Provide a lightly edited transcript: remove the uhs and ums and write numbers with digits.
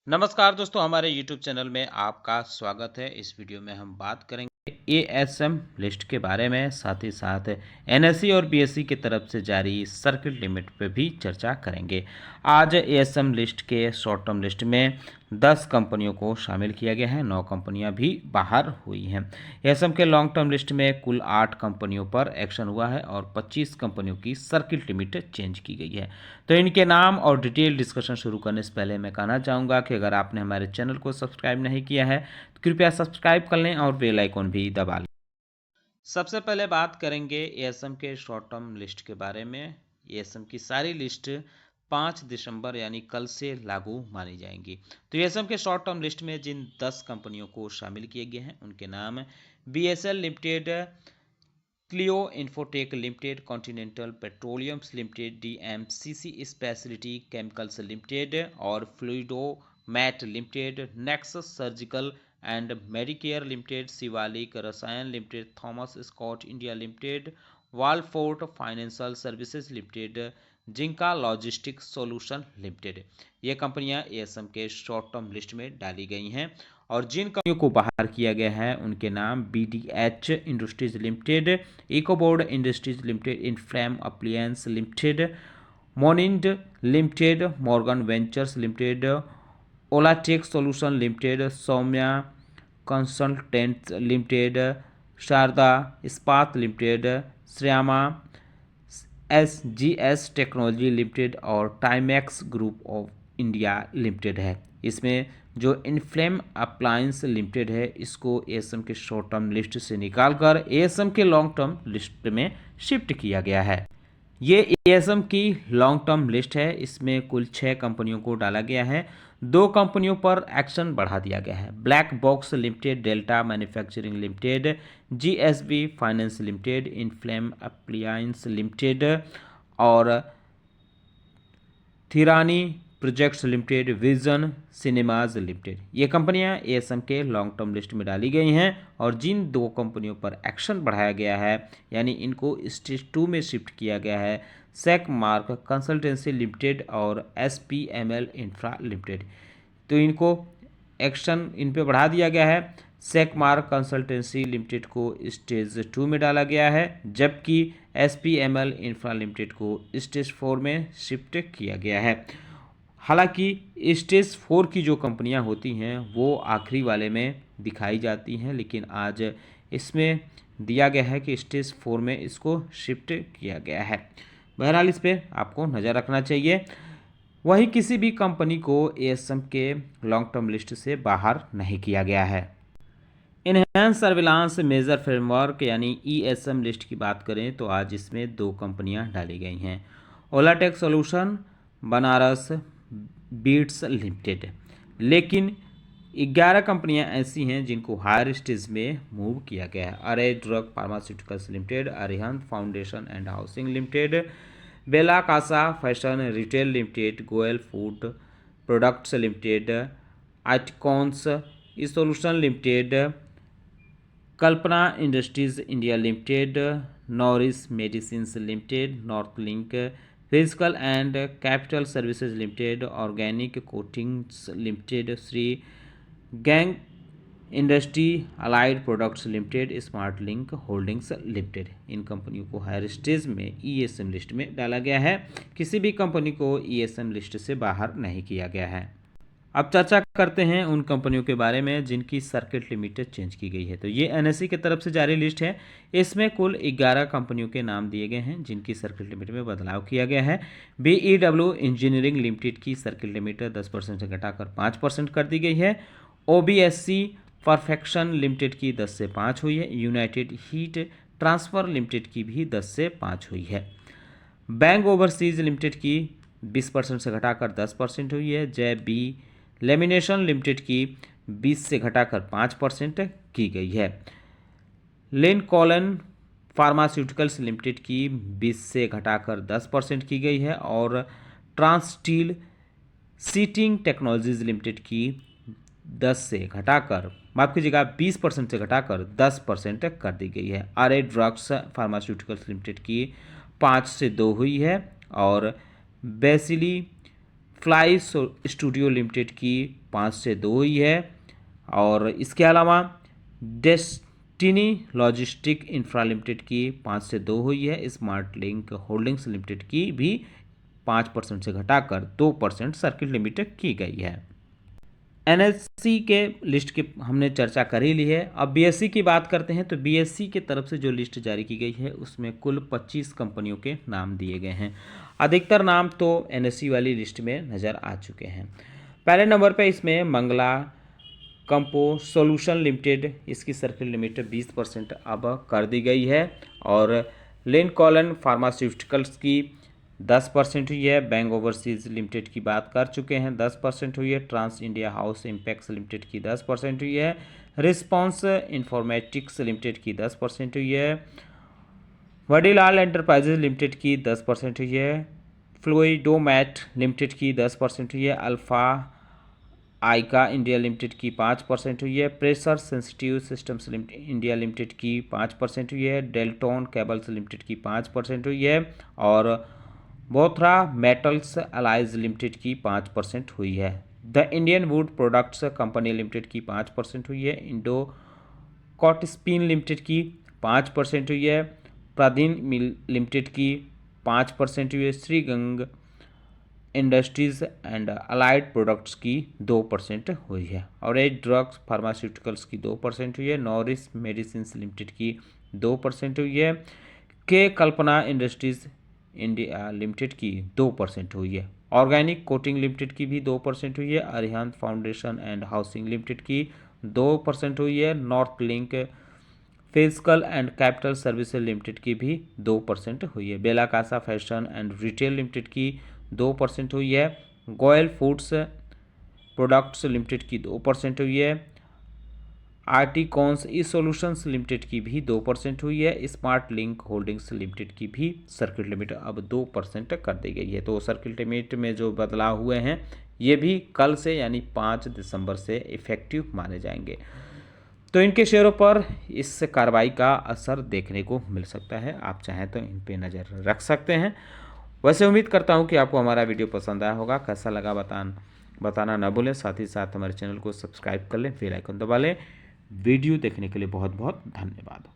नमस्कार दोस्तों, हमारे YouTube चैनल में आपका स्वागत है। इस वीडियो में हम बात करेंगे एएसएम लिस्ट के बारे में, साथ ही साथ एनएससी और बीएससी की तरफ से जारी सर्किट लिमिट पे भी चर्चा करेंगे। आज एएसएम लिस्ट के शॉर्ट टर्म लिस्ट में 10 कंपनियों को शामिल किया गया है, 9 कंपनियां भी बाहर हुई हैं। एएसएम के लॉन्ग टर्म लिस्ट में कुल 8 कंपनियों पर एक्शन हुआ है और 25 कंपनियों की सर्किट लिमिट चेंज की गई है। तो इनके नाम और डिटेल डिस्कशन शुरू करने से पहले मैं कहना चाहूँगा कि अगर आपने हमारे चैनल को सब्सक्राइब नहीं किया है तो कृपया सब्सक्राइब कर लें और बेल आइकॉन भी दबा लें। सबसे पहले बात करेंगे एएसएम के शॉर्ट टर्म लिस्ट के बारे में। एएसएम की सारी लिस्ट 5 दिसंबर यानी कल से लागू मानी जाएंगी। तो एएसएम के शॉर्ट टर्म लिस्ट में जिन 10 कंपनियों को शामिल किए गए हैं उनके नाम BSL Limited, Clio Infotech Limited, Continental Petroleums Limited, DMCC Speciality Chemicals Limited और Fluidomat Limited, Nexus Surgical and Medicare Limited, Shivalik Rasayan Limited, Thomas Scott India Limited, Walfort Financial Services Limited, Zinka Logistic Solution Limited. ये कंपनियां ASM के short term list में डाली गई हैं और जिन कंपनियों को बाहर किया गया है उनके नाम BDH Industries Limited, Ecoboard Industries Limited, Inflame Appliance Limited, Monind Limited, Morgan Ventures Limited, Olatech Solution Limited, Saumya Consultants Limited, Sharda Ispat Limited, Shyama SGS Technology Limited और Timex Group of India Limited है। इसमें जो इनफ्लेम अप्लायंस लिमिटेड है इसको ASM के short term list से निकालकर ASM के लॉन्ग टर्म लिस्ट में शिफ्ट किया गया है। ये एएसएम की लॉन्ग टर्म लिस्ट है। इसमें कुल 6 कंपनियों को डाला गया है। 2 कंपनियों पर एक्शन बढ़ा दिया गया है। Black Box Limited, Delta Manufacturing Limited, GSB Finance Limited, Inflame Appliance Limited और Thirani Projects Limited, Vision Cinemas Limited. ये कंपनियां एएसएम के लॉन्ग टर्म लिस्ट में डाली गई हैं और जिन 2 कंपनियों पर एक्शन बढ़ाया गया है यानी इनको स्टेज 2 में शिफ्ट किया गया है, सेक मार्क कंसल्टेंसी लिमिटेड और एसपीएमएल इंफ्रा लिमिटेड। तो इनको एक्शन इन पे बढ़ा दिया गया है। सेक मार्क कंसल्टेंसी लिमिटेड को स्टेज 2 में डाला गया है जबकि एसपीएमएल इंफ्रा लिमिटेड को स्टेज 4 में शिफ्ट किया गया है। हालांकि स्टेज 4 की जो कंपनियां होती हैं वो आखिरी वाले में दिखाई जाती हैं, लेकिन आज इसमें दिया गया है कि स्टेज 4 में इसको शिफ्ट किया गया है। बहरहाल इस पर आपको नज़र रखना चाहिए। वहीं किसी भी कंपनी को एएसएम के लॉन्ग टर्म लिस्ट से बाहर नहीं किया गया है। इनहेंस सर्विलांस मेजर फ्रेमवर्क यानी ईएसएम लिस्ट की बात करें तो आज इसमें 2 कंपनियां डाली गई हैं। ओलाटेक सॉल्यूशन बनारस बीट्स लिमिटेड। लेकिन 11 कंपनियां ऐसी हैं जिनको हायर स्टेज में मूव किया गया है। Aarey Drug Pharmaceuticals Limited, Arihant Foundation and Housing Limited, Bella Casa Fashion Retail Limited, Goyal Food Products Limited, Itcons Solution Limited, Kalpana Industries India Limited, Norris Medicines Limited, North Link Physical and Capital Services Limited, Organic Coatings Limited, Shri Gang Industry Allied Products Limited, Smart Link Holdings Limited. इन कंपनियों को higher stage में ESM list में डाला गया है। किसी भी कंपनी को ईएसएम लिस्ट से बाहर नहीं किया गया है। अब चर्चा करते हैं उन कंपनियों के बारे में जिनकी सर्किट लिमिट चेंज की गई है। तो ये एनएससी की तरफ से जारी लिस्ट है। इसमें कुल 11 कंपनियों के नाम दिए गए हैं जिनकी सर्किट लिमिट में बदलाव किया गया है। बीईडब्ल्यू इंजीनियरिंग लिमिटेड की सर्किट लिमिट 10% से घटाकर 5% कर दी गई है। ओबीएससी परफेक्शन लिमिटेड की 10 से 5 हुई है। यूनाइटेड हीट ट्रांसफ़र लिमिटेड की भी 10 से 5 हुई है। बैंक ओवरसीज लिमिटेड की 20% से घटाकर 10% हुई है। जय बी लेमिनेशन लिमिटेड की 20 से घटाकर 5% की गई है। लेन कॉलन फार्मास्यूटिकल्स लिमिटेड की 20 से घटाकर 10% की गई है और ट्रांसस्टील सीटिंग टेक्नोलॉजीज लिमिटेड की 10 से घटाकर माफ कीजिएगा 20% से घटाकर 10% कर दी गई है। आरए ड्रग्स फार्मास्यूटिकल्स लिमिटेड की 5 से 2 हुई है और बेसिली फ्लाई स्टूडियो लिमिटेड की 5 से 2 हुई है। और इसके अलावा डेस्टिनी लॉजिस्टिक इंफ्रा लिमिटेड की 5 से 2 हुई है। स्मार्ट लिंक होल्डिंग्स लिमिटेड की भी 5% से घटाकर 2% सर्किट लिमिट की गई है। एनएससी के लिस्ट की हमने चर्चा कर ही ली है। अब बीएससी की बात करते हैं तो बीएससी की तरफ से जो लिस्ट जारी की गई है उसमें कुल 25 कंपनियों के नाम दिए गए हैं। अधिकतर नाम तो एनएससी वाली लिस्ट में नज़र आ चुके हैं। पहले नंबर पे इसमें मंगला कंपो सॉल्यूशन लिमिटेड, इसकी सर्किट लिमिट 20% अब कर दी गई है। और लिंकॉलन फार्मास्यूटिकल्स की 10% हुई है। बैंक ओवरसीज लिमिटेड की बात कर चुके हैं, 10% हुई है। Trans India House Impex Limited की 10% हुई है। रिस्पॉन्स इंफॉर्मेटिक्स लिमिटेड की 10% हुई है। वडीलाल एंटरप्राइजेज लिमिटेड की 10% हुई है। फ्लोइडोमैट लिमिटेड की 10% हुई है। अल्फा आइका इंडिया लिमिटेड की 5% हुई है। Pressure sensitive systems India limited की 5% हुई है। डेल्टॉन केबल्स लिमिटेड की 5% हुई है। और बोथरा मेटल्स अलाइज लिमिटेड की 5% हुई है। The Indian would products company limited की 5% हुई है। इंडो कॉटस्पिन लिमिटेड की 5% हुई है। प्रादीन मिल लिमिटेड की 5% हुई है। श्रीगंग इंडस्ट्रीज एंड अलाइड प्रोडक्ट्स की 2% हुई है। और एज ड्रग्स फार्मास्यूटिकल्स की 2% हुई है। नॉरिस मेडिसिन लिमिटेड की 2% हुई है। के कल्पना इंडस्ट्रीज इंडिया लिमिटेड की 2% हुई है। ऑर्गेनिक कोटिंग लिमिटेड की भी 2% हुई है। Arihant Foundation and Housing Limited की 2% हुई है। North Link Physical and Capital Services Limited की भी 2% हुई है। Bella Casa Fashion and Retail Limited की 2% हुई है। गोयल फूड्स प्रोडक्ट्स लिमिटेड की 2% हुई है। आर्टिकॉन्स ई सॉल्यूशंस लिमिटेड की भी 2% हुई है। स्मार्ट लिंक होल्डिंग्स लिमिटेड की भी सर्किट लिमिट अब 2% कर दी गई है। तो सर्किट लिमिट में जो बदलाव हुए हैं ये भी कल से यानी 5 दिसंबर से इफेक्टिव माने जाएंगे। तो इनके शेयरों पर इस कार्रवाई का असर देखने को मिल सकता है। आप चाहें तो इन पे नज़र रख सकते हैं। वैसे उम्मीद करता हूं कि आपको हमारा वीडियो पसंद आया होगा। कैसा लगा बताना ना भूलें। साथ ही साथ हमारे चैनल को सब्सक्राइब कर लें, बेल आइकन दबा लें। वीडियो देखने के लिए बहुत बहुत धन्यवाद।